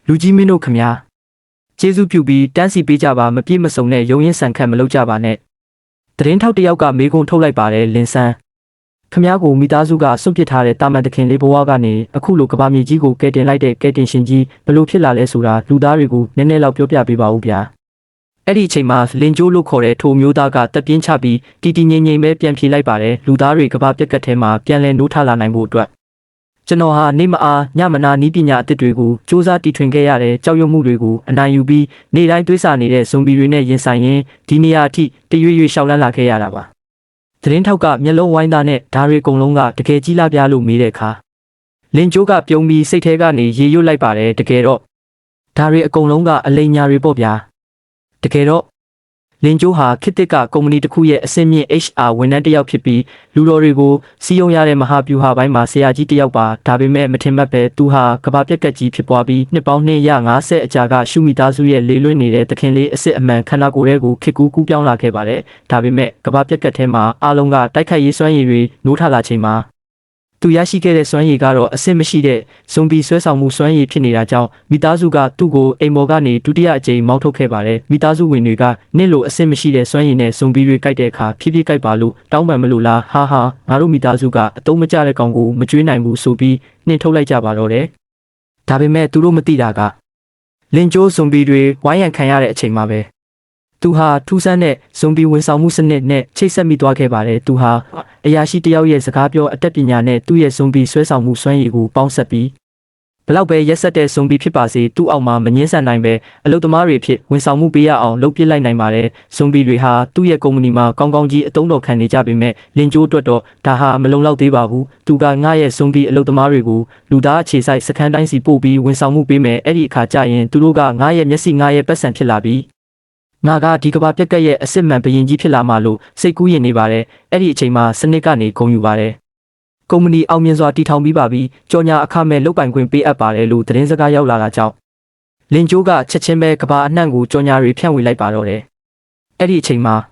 လူကြီးမင်းတို့ခမညာကျေးဇူးပြုပြီးတန်းစီပေးကြပါမပြည့်မစုံတဲ့ရုံရင်ဆန်ခတ်မလုပ်ကြပါနဲ့သတင်းထောက်တယောက်ကမေးခွန်းထုတ်လိုက်ပါတယ်လင်းဆန်းခမညာကိုမိသားစုကစွန့်ပစ်ထားတဲ့တာမန်တခင်လေးဘဝကနေအခုလိုကဘာမြေကြီးကိုကဲတင်လိုက်တဲ့ကဲတင်ရှင်ကြီးဘလို့ဖြစ်လာလဲဆိုတာလူသားတွေကိုနည်းနည်းလောက်ပြောပြပေးပါဦးဗျာအဲ့ဒီအချိန်မှာလင်ကျိုးလို့ခေါ်တဲ့ထိုမျိုးသားကတက်ပြင်းချပြီးတီတီငိမ့်ငိမ့်ပဲပြန်ဖြေလိုက်ပါတယ်လူသားတွေကဘာပြက်ကတ်ထဲမှာပြန်လဲနိုးထလာနိုင်ဖို့အတွက်ကျွန်တော်ဟာနေမအားညမနာနီးပညာအသစ်တွေကိုစူးစမ်းတီထွင်ခဲ့ရတဲ့ကြောက်ရွံ့မှုတွေကိုအနိုင်ယူပြီးနေတိုင်းတွေးဆနေတဲ့ဇွန်ဘီတွေနဲ့ရင်ဆိုင်ရင်းဒီနေရာအထိတရွေ့ရွေ့ရှောက်လန်းလာခဲ့ရတာပါသတင်းထောက်ကမျက်လုံးဝိုင်းသားနဲ့ဓာရီအကုန်လုံးကတကယ်ကြီးလားပြားလို့မေးတဲ့အခါလင်ကျိုးကပြုံးပြီးစိတ်ထဲကနေရေရွတ်လိုက်ပါတယ်တကယ်တော့ဓာရီအကုန်လုံးကအလိမ်ညာတွေပေါ့ဗျာတကယ်တော့လင်ကျိုးဟာခေတ်သစ်ကကုမ္ပဏီတစ်ခုရဲ့အဆင့်မြင့် HR ဝန်ထမ်းတစ်ယောက်ဖြစ်ပြီးလူတော်တွေကိုစီယုံရတဲ့မဟာဗျူဟာပိုင်းမှာဆရာကြီးတစ်ယောက်ပါဒါပေမဲ့မထင်မှတ်ပဲသူဟာကဘာပြက်ကတ်ကြီးဖြစ်ပွားပြီးနှစ်ပေါင်း250အကြာကရှုမိသားစုရဲ့လေလွင့်နေတဲ့သခင်လေးအစ်စ်အမှန်ခန္ဓာကိုယ်တွေကိုခေတ်ကူးကူးပြောင်းလာခဲ့ပါတယ်ဒါပေမဲ့ကဘာပြက်ကတ်ထဲမှာအားလုံးကတိုက်ခိုက်ရေးစွမ်းရည်တွေနိုးထလာချိန်မှာသူရရှိခဲ့တဲ့စွမ်းရည်ကတော့အဆင့်မရှိတဲ့ဇွန်ဘီဆွဲဆောင်မှုစွမ်းရည်ဖြစ်နေတာကြောင့်မိသားစုကသူ့ကိုအိမ်ပေါ်ကနေဒုတိယအကြိမ်မောင်းထုတ်ခဲ့ပါတယ်မိသားစုဝင်တွေကနင့်လိုအဆင့်မရှိတဲ့စွမ်းရည်နဲ့ဇွန်ဘီတွေကြိုက်တဲ့အခါဖြည်းဖြည်းကြိုက်ပါလို့တောင်းပန်မလို့လားဟာဟာငါတို့မိသားစုကအတုံးမကျတဲ့ကောင်ကိုမကြွေးနိုင်ဘူးဆိုပြီးနှင်ထုတ်လိုက်ကြပါတော့တယ်ဒါပေမဲ့သူတို့မသိတာကလင်ကျိုးဇွန်ဘီတွေဝိုင်းရံခံရတဲ့အချိန်မှာပဲသူဟာထူးဆန်းတဲ့ဇွန်ဘီဝန်ဆောင်မှုစနစ်နဲ့ချိတ်ဆက်မိသွားခဲ့ပါတယ်သူဟာအရာရှိတယောက်ရဲ့စကားပြောအတတ်ပညာနဲ့သူ့ရဲ့ဇွန်ဘီဆွဲဆောင်မှုစွမ်းရည်ကိုပေါင်းစပ်ပြီးဘလောက်ပဲရက်ဆက်တဲ့ဇွန်ဘီဖြစ်ပါစေသူ့အောက်မှာမငင်းဆန်နိုင်ပဲအလုပ်သမားတွေဖြစ်ဝန်ဆောင်မှုပေးရအောင်လုပ်ပြလိုက်နိုင်ပါတယ်ဇွန်ဘီတွေဟာသူ့ရဲ့ကုမ္ပဏီမှာကောင်းကောင်းကြီးအသုံးတော်ခံနေကြပေမဲ့လင်ကျိုးအတွက်တော့ဒါဟာမလုံလောက်သေးပါဘူးသူကငါရဲ့ဇွန်ဘီအလုပ်သမားတွေကိုလူသားအခြေစိုက်စခန်းတိုင်းစီပို့ပြီးဝန်ဆောင်မှုပေးမယ်အဲ့ဒီအခါကျရင်သူတို့ကငါရဲ့မျက်စိငါရဲ့ပတ်စံဖြစ်လာပြီးငါကဒီကဘာပြက်ကတ်ရဲ့အစ်စ်မှန်ဘရင်ကြီးဖြစ်လာမှလို့စိတ်ကူးရင်နေပါတယ်အဲ့ဒီအချိန်မှာစနစ်ကနေဂုဏ်ယူပါတယ်ကုမ္ပဏီအောင်မြင်စွာတည်ထောင်ပြီးပါပြီကြော်ညာအခမဲ့လုပ်ပိုင်ခွင့်ပေးအပ်ပါတယ်လို့သတင်းစကားရောက်လာတာကြောင့်လင်ကျိုးကချက်ချင်းပဲကဘာအနှံ့ကိုကြော်ညာတွေဖြန့်ဝေလိုက်ပါတော့တယ်အဲ့ဒီအချိန်မှာ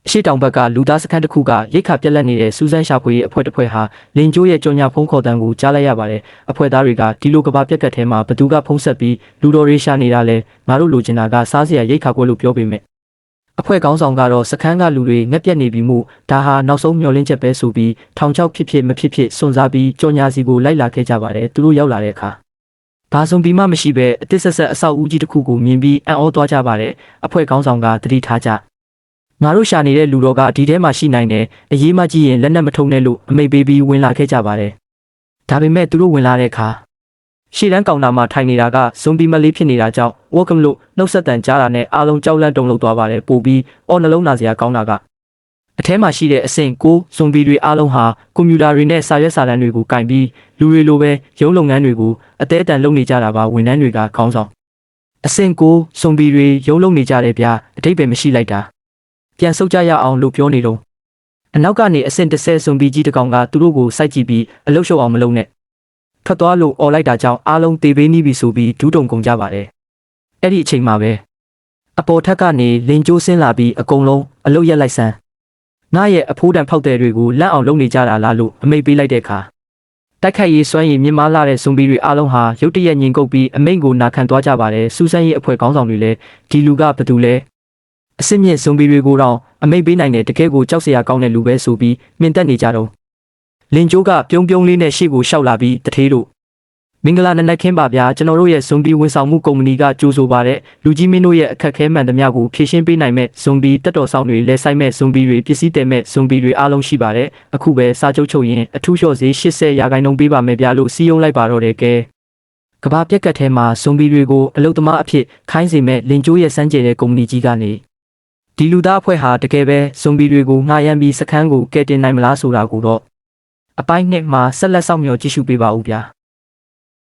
အရှိတောင်ဘက်ကလူသားစခန်းတစ်ခုကရိတ်ခါပြက်လက်နေတဲ့စူးစမ်းရှာဖွေရေးအဖွဲ့တစ်ဖွဲ့ဟာလင်ကျိုးရဲ့ကြော်ညာဖုံးခေါ်တန်းကိုကြားလိုက်ရပါတယ်အဖွဲ့သားတွေကဒီလိုကဘာပြက်ကတ်ထဲမှာဘသူကဖုံးဆက်ပြီးလူတော်ရေးရှာနေတာလဲငါတို့လိုချင်တာကစားစရာရိတ်ခါကွက်လို့ပြောပေမဲ့အဖွဲ့ကောင်းဆောင်ကတော့စခန်းကလူတွေငက်ပြက်နေပြီမို့ဒါဟာနောက်ဆုံးမျှော်လင့်ချက်ပဲဆိုပြီးထောင်ချောက်ဖြစ်ဖြစ်မဖြစ်ဖြစ်စွန့်စားပြီးကြော်ညာစီကိုလိုက်လာခဲ့ကြပါတယ်သူတို့ရောက်လာတဲ့အခါဘာစုံပြီးမှမရှိပဲအတစ်ဆက်ဆက်အဆောက်အဦကြီးတစ်ခုကိုမြင်ပြီးအံ့ဩသွားကြပါတယ်အဖွဲ့ကောင်းဆောင်ကသတိထားကြငါတို့ရှာနေတဲ့လူတော်ကဒီထဲမှာရှိနိုင်တယ်အရေးမကြီးရင်လက်နက်မထုံနဲ့လို့အမိတ်ပေးပြီးဝင်လာခဲ့ကြပါတယ်ဒါပေမဲ့သူတို့ဝင်လာတဲ့အခါရှေ့တန်းကောင်တာမှာထိုင်နေတာကဇွန်ဘီမလေးဖြစ်နေတာကြောင့် welcome လို့နှုတ်ဆက်တန်ကြားတာနဲ့အားလုံးကြောက်လန့်တုန်လှုပ်သွားပါတယ်ပို့ပြီးအော်နှလုံးနာစရာကောင်းတာကအထဲမှာရှိတဲ့အဆင့်6ဇွန်ဘီတွေအားလုံးဟာကွန်ပျူတာတွေနဲ့စာရွက်စာတမ်းတွေကိုကင်ပြီးလူတွေလိုပဲရုံးလုပ်ငန်းတွေကိုအသေးအတန်လုပ်နေကြတာပါဝန်ထမ်းတွေကခေါင်းဆောင်အဆင့်6ဇွန်ဘီတွေရုံးလုပ်နေကြတယ်ဗျာအတိတ်ပဲမရှိလိုက်တာပြန်ဆုတ်ကြရအောင်လို့ပြောနေတော့အနောက်ကနေအဆင့်10ဇွန်ဘီကြီးတစ်ကောင်ကသူတို့ကိုစိုက်ကြည့်ပြီးအလုရှုပ်အောင်မလုပ်နဲ့ထွက်သွားလို့អော်လိုက်တာကြောင့်အားလုံးတေးပေးနီးပြီဆိုပြီးဒူးတုံကုန်ကြပါတယ်အဲ့ဒီအချိန်မှာပဲအပေါ်ထက်ကနေလင်ကျိုးဆင်းလာပြီးအကုန်လုံးအလုတ်ရက်လိုက်စမ်းငါရဲ့အဖိုးတန်ဖောက်တဲ့တွေကိုလန့်အောင်လုပ်နေကြတာလားလို့အမိတ်ပေးလိုက်တဲ့အခါတိုက်ခိုက်ရေးစွမ်းရည်မြင့်မားလာတဲ့ဇွန်ဘီတွေအားလုံးဟာရုတ်တရက်ညင်ကုတ်ပြီးအမိန့်ကိုနာခံသွားကြပါတယ်စူးစမ်းရေးအဖွဲ့ခေါင်းဆောင်တွေလည်းဒီလူကဘသူလဲအစစ်မြင့်ဇွန်ဘီတွေကိုတော့အမိတ်ပေးနိုင်တဲ့တကယ်ကိုကြောက်စရာကောင်းတဲ့လူပဲဆိုပြီးမြင်တက်နေကြတော့လင်ကျိုးကပြုံးပြုံးလေးနဲ့ရှေ့ကိုရှောက်လာပြီးတထေးတို့မင်္ဂလာနံနက်ခင်းပါဗျာကျွန်တော်တို့ရဲ့ဇွန်ဘီဝန်ဆောင်မှုကုမ္ပဏီကကြိုးဆိုပါတယ်လူကြီးမင်းတို့ရဲ့အခက်ခဲမှန်သမျှကိုဖြည့်ရှင်းပေးနိုင်မဲ့ဇွန်ဘီတက်တော်ဆောင်တွေလဲဆိုင်မဲ့ဇွန်ဘီတွေပစ္စည်းတယ်မဲ့ဇွန်ဘီတွေအားလုံးရှိပါတယ်အခုပဲစာချုပ်ချုပ်ရင်အထူးလျှော့ဈေး80%ပေးပါမယ်ဗျာလို့စီးယုံလိုက်ပါတော့တယ်ကဲကဘာပြက်ကတ်ထဲမှာဇွန်ဘီတွေကိုအလုသမားအဖြစ်ခိုင်းစေမဲ့လင်ကျိုးရဲ့စမ်းကြယ်တဲ့ကုမ္ပဏီကြီးကနေဒီလူသားအဖွဲ့ဟာတကယ်ပဲဇွန်ဘီတွေကိုငှားရမ်းပြီးစခန်းကိုကဲတင်နိုင်မလားဆိုတာကိုတော့အပိုင်းနှစ်မှာဆက်လက်ဆောင်မျှော်ကြည့်ရှုပေးပါဦးဗျာ